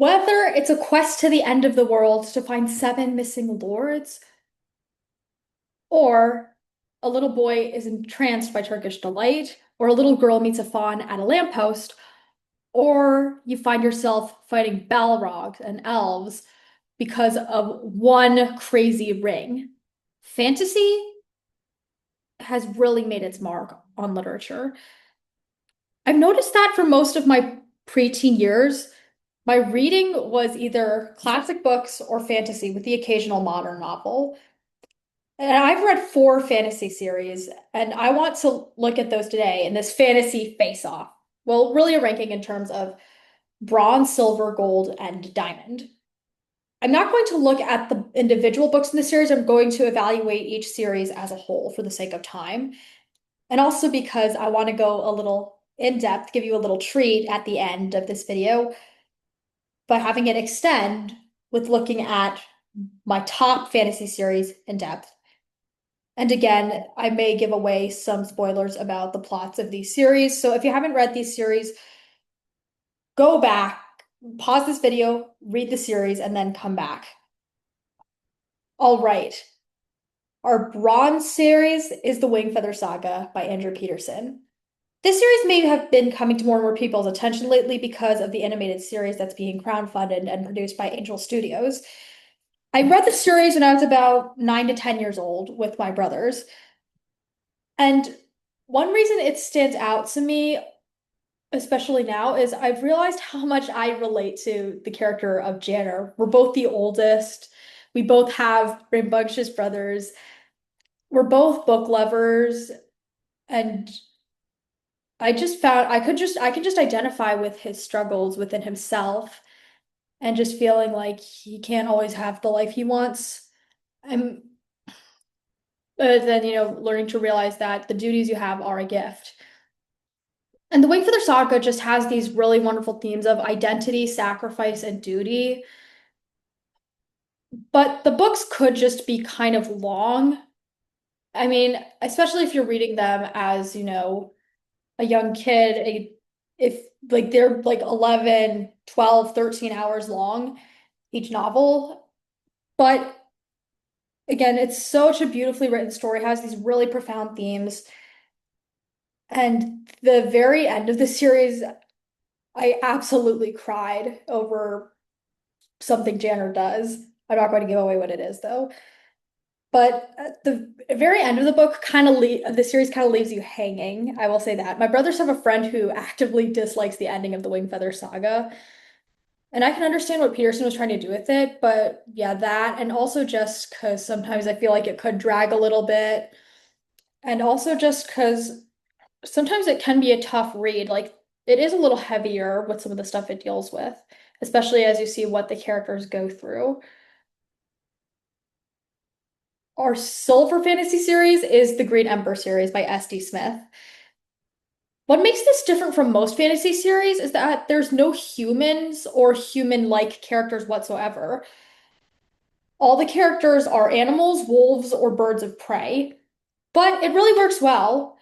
Whether it's a quest to the end of the world to find seven missing lords, or a little boy is entranced by Turkish delight, or a little girl meets a fawn at a lamppost, or you find yourself fighting Balrogs and elves because of one crazy ring. Fantasy has really made its mark on literature. I've noticed that for most of my preteen years, my reading was either classic books or fantasy with the occasional modern novel. And I've read four fantasy series, and I want to look at those today in this fantasy face-off. Well, really a ranking in terms of bronze, silver, gold, and diamond. I'm not going to look at the individual books in the series. I'm going to evaluate each series as a whole for the sake of time. And also because I want to go a little in depth, give you a little treat at the end of this video by having it extend with looking at my top fantasy series in depth. And again, I may give away some spoilers about the plots of these series. So if you haven't read these series, go back, pause this video, read the series, and then come back. All right. Our bronze series is the Wingfeather Saga by Andrew Peterson. This series may have been coming to more and more people's attention lately because of the animated series that's being crowdfunded and produced by Angel Studios. I read the series when I was about 9 to 10 years old with my brothers. And one reason it stands out to me, especially now, is I've realized how much I relate to the character of Janner. We're both the oldest. We both have rambunctious brothers. We're both book lovers. And I just found I could just identify with his struggles within himself and just feeling like he can't always have the life he wants. And then, learning to realize that the duties you have are a gift. And the Wingfeather Saga just has these really wonderful themes of identity, sacrifice, and duty. But the books could just be kind of long. I mean, especially if you're reading them as, a young kid, if like they're like 11, 12, 13 hours long, each novel. But again, it's such a beautifully written story, it has these really profound themes. And the very end of the series, I absolutely cried over something Janner does. I'm not going to give away what it is though. But at the very end of the book, the series kind of leaves you hanging. I will say that. My brothers have a friend who actively dislikes the ending of the Wingfeather Saga, and I can understand what Peterson was trying to do with it. But yeah, that, and also just because sometimes I feel like it could drag a little bit, and also just because sometimes it can be a tough read. Like it is a little heavier with some of the stuff it deals with, especially as you see what the characters go through. Our silver fantasy series is the Green Ember series by S.D. Smith. What makes this different from most fantasy series is that there's no humans or human-like characters whatsoever. All the characters are animals, wolves, or birds of prey, but it really works well.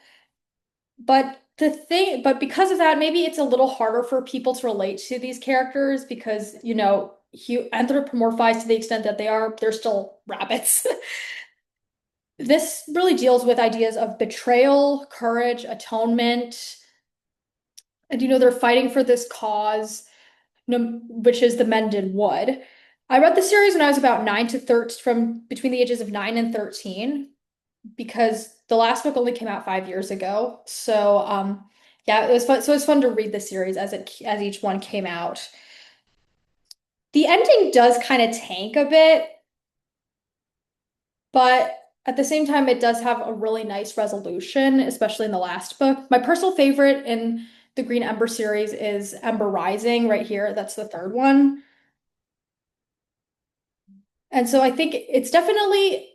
But because of that, maybe it's a little harder for people to relate to these characters because, anthropomorphized to the extent that they're still rabbits. This really deals with ideas of betrayal, courage, atonement, and they're fighting for this cause, which is the Mended Wood. I read the series when I was about 9 to 13, from between the ages of 9 and 13, because the last book only came out 5 years ago. So, yeah, it was fun. So it was fun to read the series as each one came out. The ending does kind of tank a bit, but at the same time, it does have a really nice resolution, especially in the last book. My personal favorite in the Green Ember series is Ember Rising right here. That's the third one. And so I think it's definitely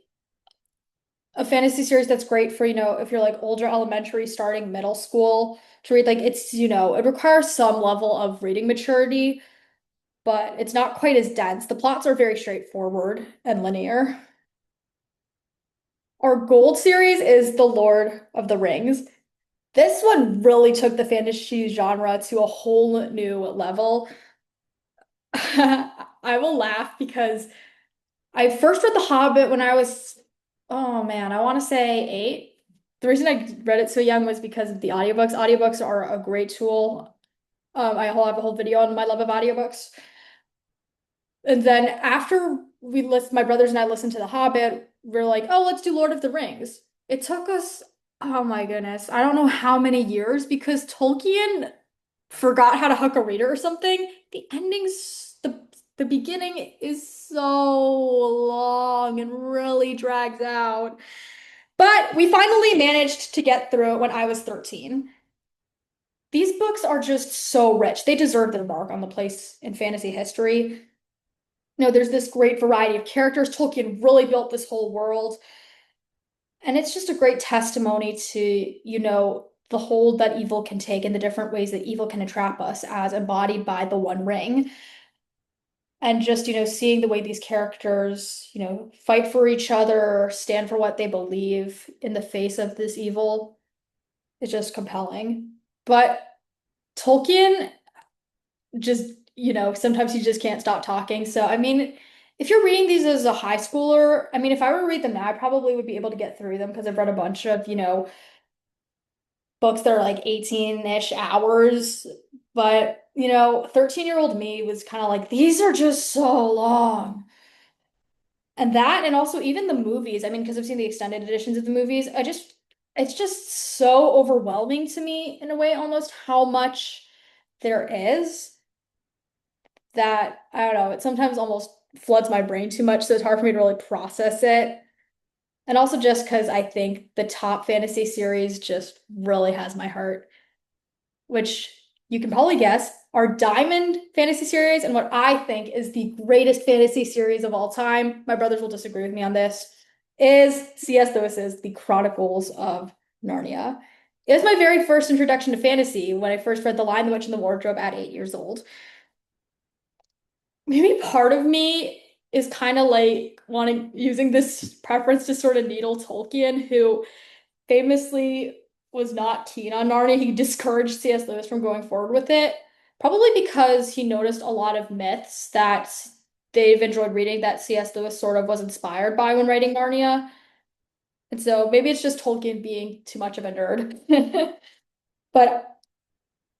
a fantasy series that's great for, if you're like older elementary, starting middle school to read. Like it requires some level of reading maturity, but it's not quite as dense. The plots are very straightforward and linear. Our gold series is The Lord of the Rings. This one really took the fantasy genre to a whole new level. I will laugh because I first read The Hobbit when I was, oh man, I want to say 8. The reason I read it so young was because of the audiobooks. Audiobooks are a great tool. I have a whole video on my love of audiobooks. And then after my brothers and I listened to The Hobbit, we're like, oh, let's do Lord of the Rings. It took us, oh my goodness, I don't know how many years because Tolkien forgot how to hook a reader or something. The beginning is so long and really drags out. But we finally managed to get through it when I was 13. These books are just so rich. They deserve their mark on the place in fantasy history. There's this great variety of characters. Tolkien really built this whole world. And it's just a great testimony to, the hold that evil can take and the different ways that evil can entrap us as embodied by the One Ring. And just, seeing the way these characters, fight for each other, stand for what they believe in the face of this evil is just compelling. But Tolkien just, sometimes he just can't stop talking. So, I mean, if you're reading these as a high schooler, I mean, if I were to read them now, I probably would be able to get through them because I've read a bunch of, books that are like 18-ish hours. But, 13-year-old me was kind of like, these are just so long. And that, and also even the movies, I mean, because I've seen the extended editions of the movies, it's just so overwhelming to me in a way, almost how much there is that, I don't know, it sometimes almost floods my brain too much, so it's hard for me to really process it. And also just because I think the top fantasy series just really has my heart, which you can probably guess are Diamond fantasy series and what I think is the greatest fantasy series of all time. My brothers will disagree with me on this. Is C.S. Lewis's The Chronicles of Narnia. It was my very first introduction to fantasy when I first read The Lion, the Witch, and the Wardrobe at 8 years old. Maybe part of me is kind of like wanting using this preference to sort of needle Tolkien, who famously was not keen on Narnia. He discouraged C.S. Lewis from going forward with it, probably because he noticed a lot of myths that they've enjoyed reading that C.S. Lewis sort of was inspired by when writing Narnia. And so maybe it's just Tolkien being too much of a nerd. But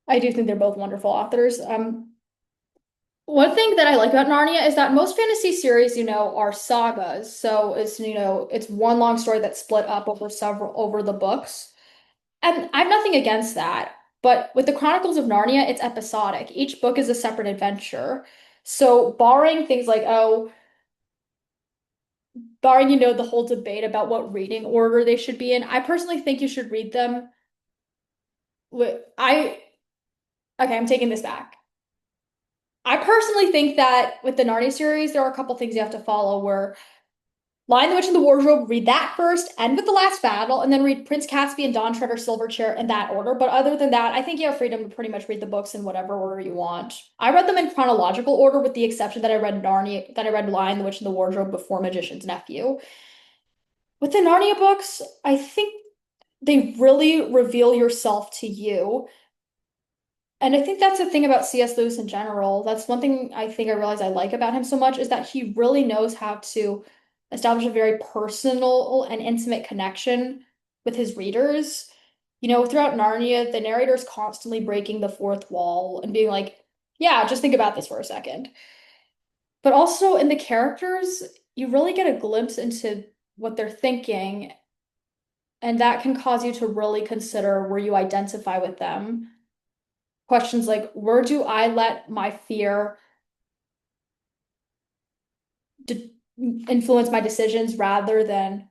I do think they're both wonderful authors. One thing that I like about Narnia is that most fantasy series, are sagas. So it's one long story that's split up over the books. And I have nothing against that. But with the Chronicles of Narnia, it's episodic. Each book is a separate adventure. So barring things like, barring, the whole debate about what reading order they should be in, I personally think you should read them I okay, I'm taking this back. I personally think that with the Narnia series, there are a couple things you have to follow where Lion, the Witch, and the Wardrobe, read that first, end with the last battle, and then read Prince Caspian, Dawn Treader, Silverchair in that order. But other than that, I think you have freedom to pretty much read the books in whatever order you want. I read them in chronological order, with the exception that I read Lion, the Witch, and the Wardrobe before Magician's Nephew. With the Narnia books, I think they really reveal yourself to you. And I think that's the thing about C.S. Lewis in general. That's one thing I think I realize I like about him so much is that he really knows how to establish a very personal and intimate connection with his readers. Throughout Narnia, the narrator is constantly breaking the fourth wall and being like, yeah, just think about this for a second. But also in the characters, you really get a glimpse into what they're thinking, and that can cause you to really consider where you identify with them. Questions like, where do I let my fear influence my decisions rather than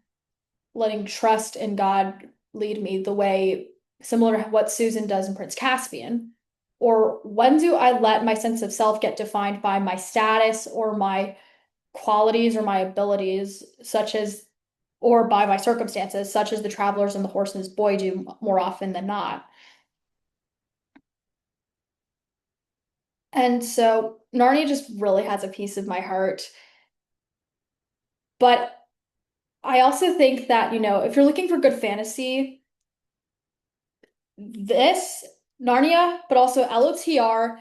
letting trust in God lead me the way similar to what Susan does in Prince Caspian? Or when do I let my sense of self get defined by my status or my qualities or my abilities, or by my circumstances, such as the travelers and the horse and his boy do more often than not? And so Narnia just really has a piece of my heart. But I also think that, if you're looking for good fantasy, this, Narnia, but also LOTR,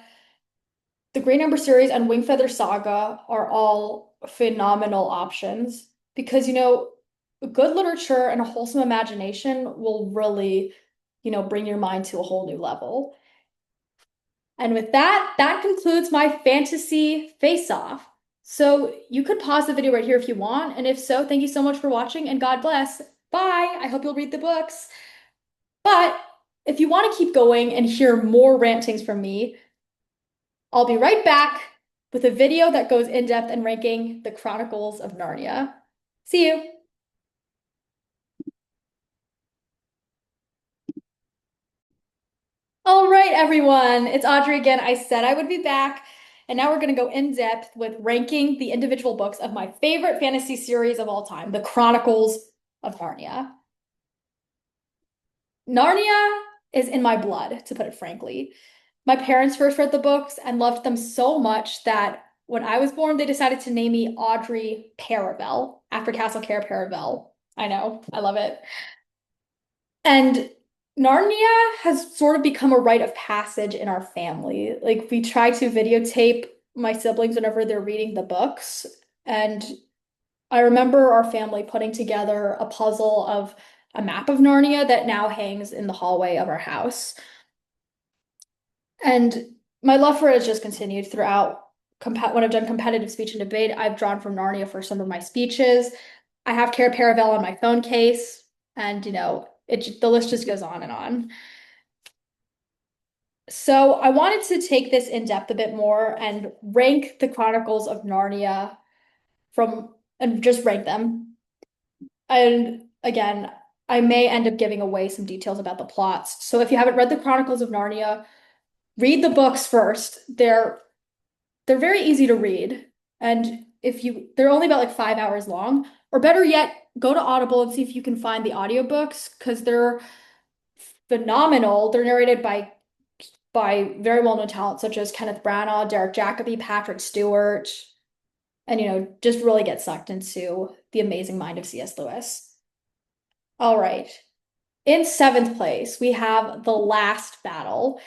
The Grey Number series and Wingfeather Saga are all phenomenal options because, good literature and a wholesome imagination will really, bring your mind to a whole new level. And with that, that concludes my fantasy face-off. So you could pause the video right here if you want. And if so, thank you so much for watching and God bless. Bye. I hope you'll read the books. But if you want to keep going and hear more rantings from me, I'll be right back with a video that goes in depth and ranking the Chronicles of Narnia. See you. All right, everyone. It's Audrey again. I said I would be back, and now we're going to go in depth with ranking the individual books of my favorite fantasy series of all time, the Chronicles of Narnia. Narnia is in my blood, to put it frankly. My parents first read the books and loved them so much that when I was born, they decided to name me Audrey Paravel after Castle Care Paravel. I know, I love it. And Narnia has sort of become a rite of passage in our family. Like, we try to videotape my siblings whenever they're reading the books. And I remember our family putting together a puzzle of a map of Narnia that now hangs in the hallway of our house. And my love for it has just continued throughout. When I've done competitive speech and debate, I've drawn from Narnia for some of my speeches. I have Care Paravel on my phone case, and the list just goes on and on. So I wanted to take this in depth a bit more and rank the Chronicles of Narnia and just rank them. And again, I may end up giving away some details about the plots. So if you haven't read the Chronicles of Narnia, read the books first. They're very easy to read. And they're only about like 5 hours long, or better yet, go to Audible and see if you can find the audiobooks because they're phenomenal. They're narrated by very well-known talent such as Kenneth Branagh, Derek Jacobi, Patrick Stewart, and just really get sucked into the amazing mind of C.S. Lewis. All right. In seventh place, we have The Last Battle.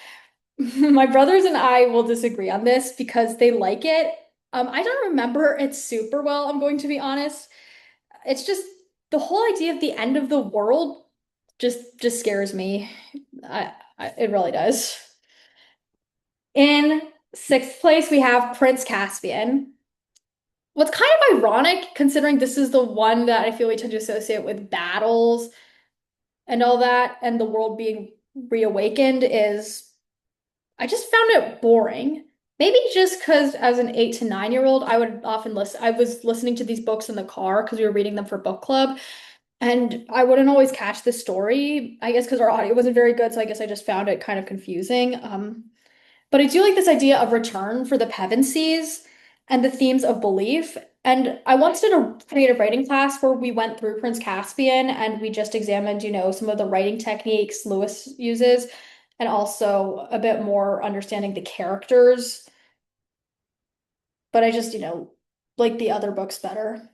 My brothers and I will disagree on this because they like it. I don't remember it super well, I'm going to be honest. It's just the whole idea of the end of the world just scares me. It really does. In sixth place, we have Prince Caspian. What's kind of ironic, considering this is the one that I feel we tend to associate with battles and all that, and the world being reawakened, is I just found it boring. Maybe just because as an 8 to 9 year old, I would often listen. I was listening to these books in the car because we were reading them for book club, and I wouldn't always catch the story. I guess because our audio wasn't very good, so I guess I just found it kind of confusing. But I do like this idea of return for the Pevensies and the themes of belief. And I once did a creative writing class where we went through Prince Caspian and we just examined, some of the writing techniques Lewis uses and also a bit more understanding the characters. But I just, like the other books better.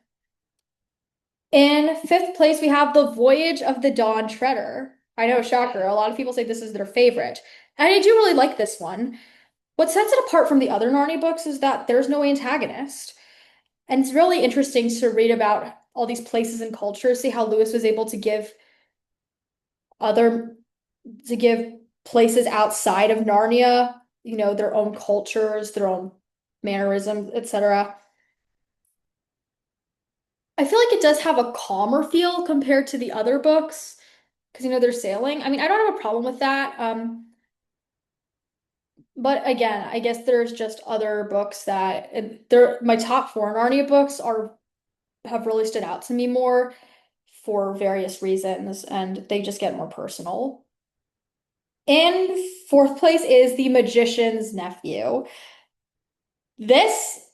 In fifth place, we have The Voyage of the Dawn Treader. I know, shocker. A lot of people say this is their favorite. And I do really like this one. What sets it apart from the other Narnia books is that there's no antagonist. And it's really interesting to read about all these places and cultures, see how Lewis was able other to give places outside of Narnia, their own cultures, their own mannerisms, etc. I feel like it does have a calmer feel compared to the other books because they're sailing. I mean, I don't have a problem with that. But again, I guess there's just other books my top four Narnia books have really stood out to me more for various reasons, and they just get more personal. In fourth place is The Magician's Nephew. This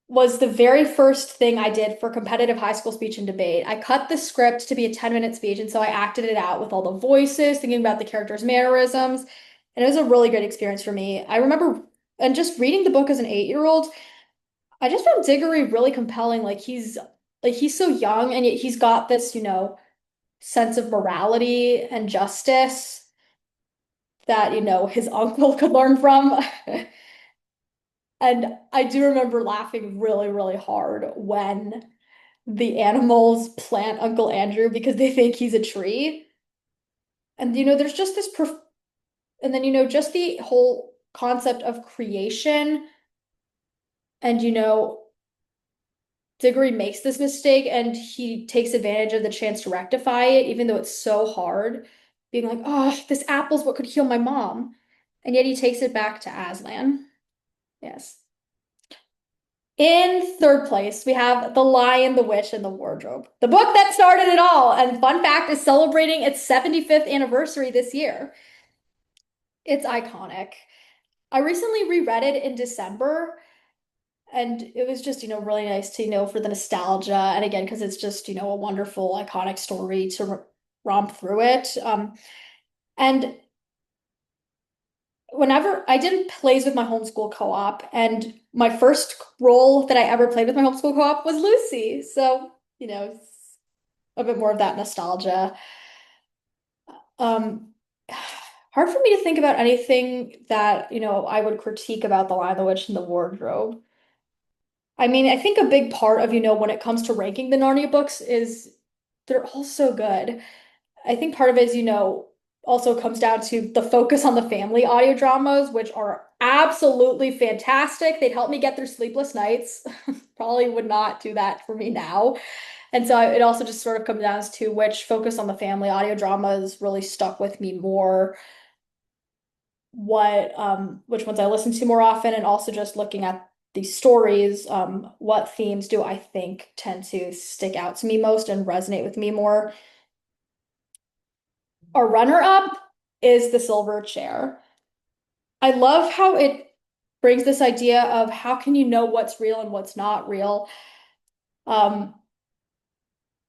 was the very first thing I did for competitive high school speech and debate. I cut the script to be a 10-minute speech, and so I acted it out with all the voices, thinking about the characters' mannerisms, and it was a really great experience for me. I remember, and just reading the book as an 8-year-old, I just found Diggory really compelling. He's so young, and yet he's got this, sense of morality and justice that, his uncle could learn from. And I do remember laughing really, really hard when the animals plant Uncle Andrew because they think he's a tree. And there's just this prof and then just the whole concept of creation and Diggory makes this mistake and he takes advantage of the chance to rectify it, even though it's so hard, being like, oh, this apple's what could heal my mom. And yet he takes it back to Aslan. Yes. In third place, we have The Lion, the Witch, and the Wardrobe, the book that started it all. And fun fact is celebrating its 75th anniversary this year. It's iconic. I recently reread it in December, and it was just, really nice to, for the nostalgia. And again, because it's just, a wonderful, iconic story to romp through it. And whenever I did plays with my homeschool co-op, and my first role that I ever played with my homeschool co-op was Lucy. So, a bit more of that nostalgia. Um, hard for me to think about anything that, I would critique about The Lion, the Witch, and the Wardrobe. I mean, I think a big part of, when it comes to ranking the Narnia books is they're all so good. I think part of it is, also comes down to the focus on the family audio dramas, which are absolutely fantastic. They'd help me get through sleepless nights. Probably would not do that for me now. And so it also just sort of comes down to which focus on the family audio dramas really stuck with me more, which ones I listen to more often, and also just looking at these stories, what themes do I think tend to stick out to me most and resonate with me more. A runner-up is The Silver Chair. I love how it brings this idea of how can you know what's real and what's not real. Um,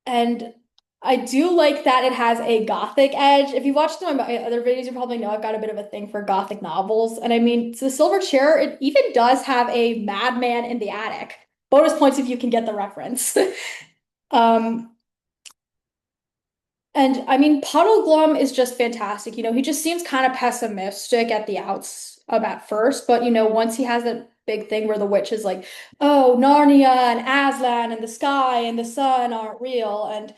and I do like that it has a gothic edge. If you watched my other videos, you probably know I've got a bit of a thing for gothic novels. And I mean, The Silver Chair, it even does have a madman in the attic. Bonus points if you can get the reference. Um, and I mean, Puddleglum is just fantastic. He just seems kind of pessimistic at the outs at first, but once he has that big thing where the witch is like, oh, Narnia and Aslan and the sky and the sun aren't real, and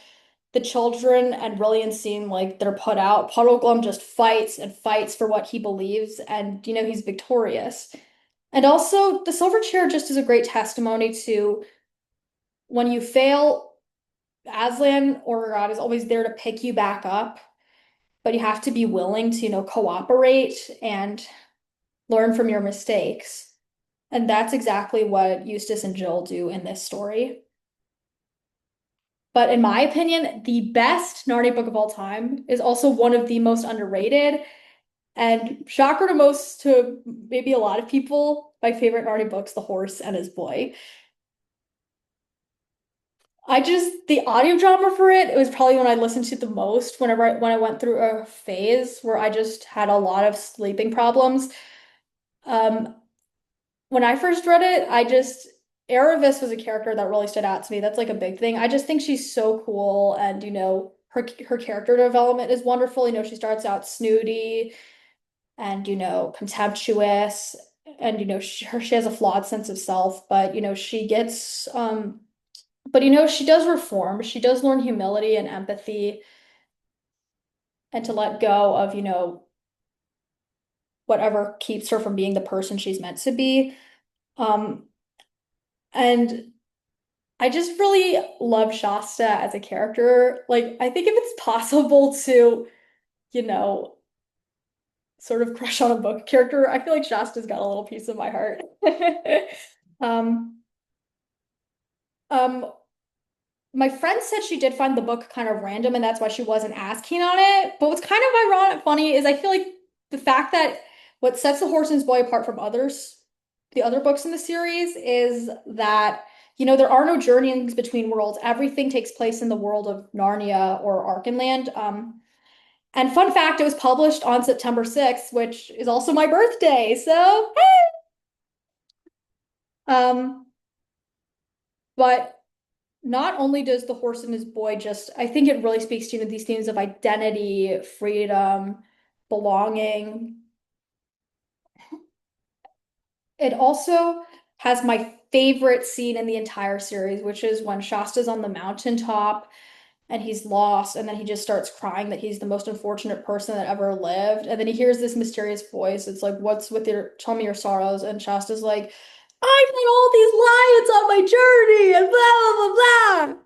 the children and Brilliant seem like they're put out. Puddleglum just fights and fights for what he believes, and he's victorious. And also, the Silver Chair just is a great testimony to when you fail, Aslan or God is always there to pick you back up, but you have to be willing to, cooperate and learn from your mistakes. And that's exactly what Eustace and Jill do in this story. But in my opinion, the best Narnia book of all time is also one of the most underrated. And shocker to maybe a lot of people, my favorite Narnia book's The Horse and His Boy. The audio drama for it was probably when I listened to it the most when I went through a phase where I just had a lot of sleeping problems. Um, when I first read it, Aravis was a character that really stood out to me. That's like a big thing. I just think she's so cool, and her character development is wonderful. She starts out snooty and contemptuous, and she has a flawed sense of self, but she gets but she does reform. She does learn humility and empathy and to let go of whatever keeps her from being the person she's meant to be. Um, and I just really love Shasta as a character. Like, I think if it's possible to, you know, sort of crush on a book character, I feel like Shasta's got a little piece of my heart. Um, um, my friend said she did find the book kind of random and that's why she wasn't as keen on it. But what's kind of ironic, funny, is I feel like the fact that what sets The Horse and His Boy apart from the other books in the series, is that, there are no journeyings between worlds. Everything takes place in the world of Narnia or Arkenland. And fun fact, it was published on September 6th, which is also my birthday. So, um, but not only does The Horse and His Boy just, I think it really speaks to these themes of identity, freedom, belonging. It also has my favorite scene in the entire series, which is when Shasta's on the mountaintop and he's lost, and then he just starts crying that he's the most unfortunate person that ever lived. And then he hears this mysterious voice. It's like, "What's with your, tell me your sorrows?" And Shasta's like, "I met all these lions on my journey, and blah, blah, blah, blah."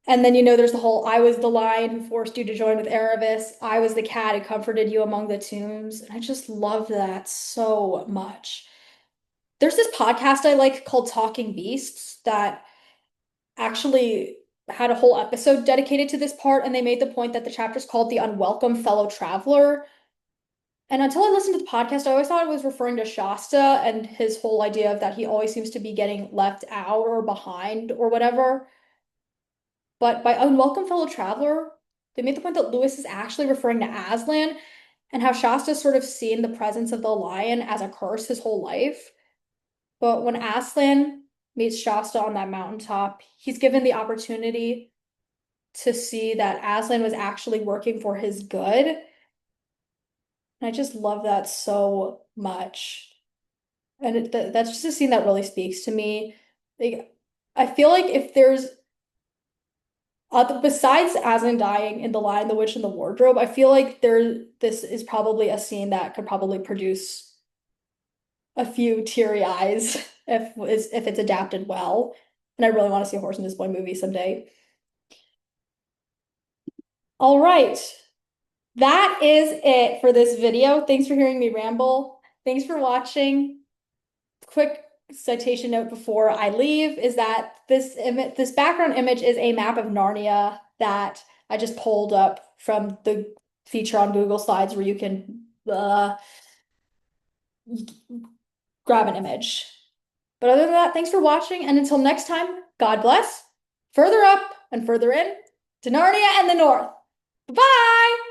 And then, there's the whole, "I was the lion who forced you to join with Erebus. I was the cat who comforted you among the tombs." And I just love that so much. There's this podcast I like called Talking Beasts that actually had a whole episode dedicated to this part, and they made the point that the chapter's called The Unwelcome Fellow Traveler. And until I listened to the podcast, I always thought it was referring to Shasta and his whole idea of that he always seems to be getting left out or behind or whatever. But by Unwelcome Fellow Traveler, they made the point that Lewis is actually referring to Aslan and how Shasta's sort of seen the presence of the lion as a curse his whole life. But when Aslan meets Shasta on that mountaintop, he's given the opportunity to see that Aslan was actually working for his good. And I just love that so much. And that's just a scene that really speaks to me. Like, I feel like if there's besides Aslan dying in The Lion, the Witch, and the Wardrobe, I feel like this is probably a scene that could probably produce a few teary eyes if it's adapted well. And I really want to see a Horse and His Boy movie someday. All right. That is it for this video. Thanks for hearing me ramble. Thanks for watching. Quick citation note before I leave is that this background image is a map of Narnia that I just pulled up from the feature on Google Slides where you can grab an image. But other than that, thanks for watching, and until next time, God bless. Further up and further in to Narnia and the North. Bye!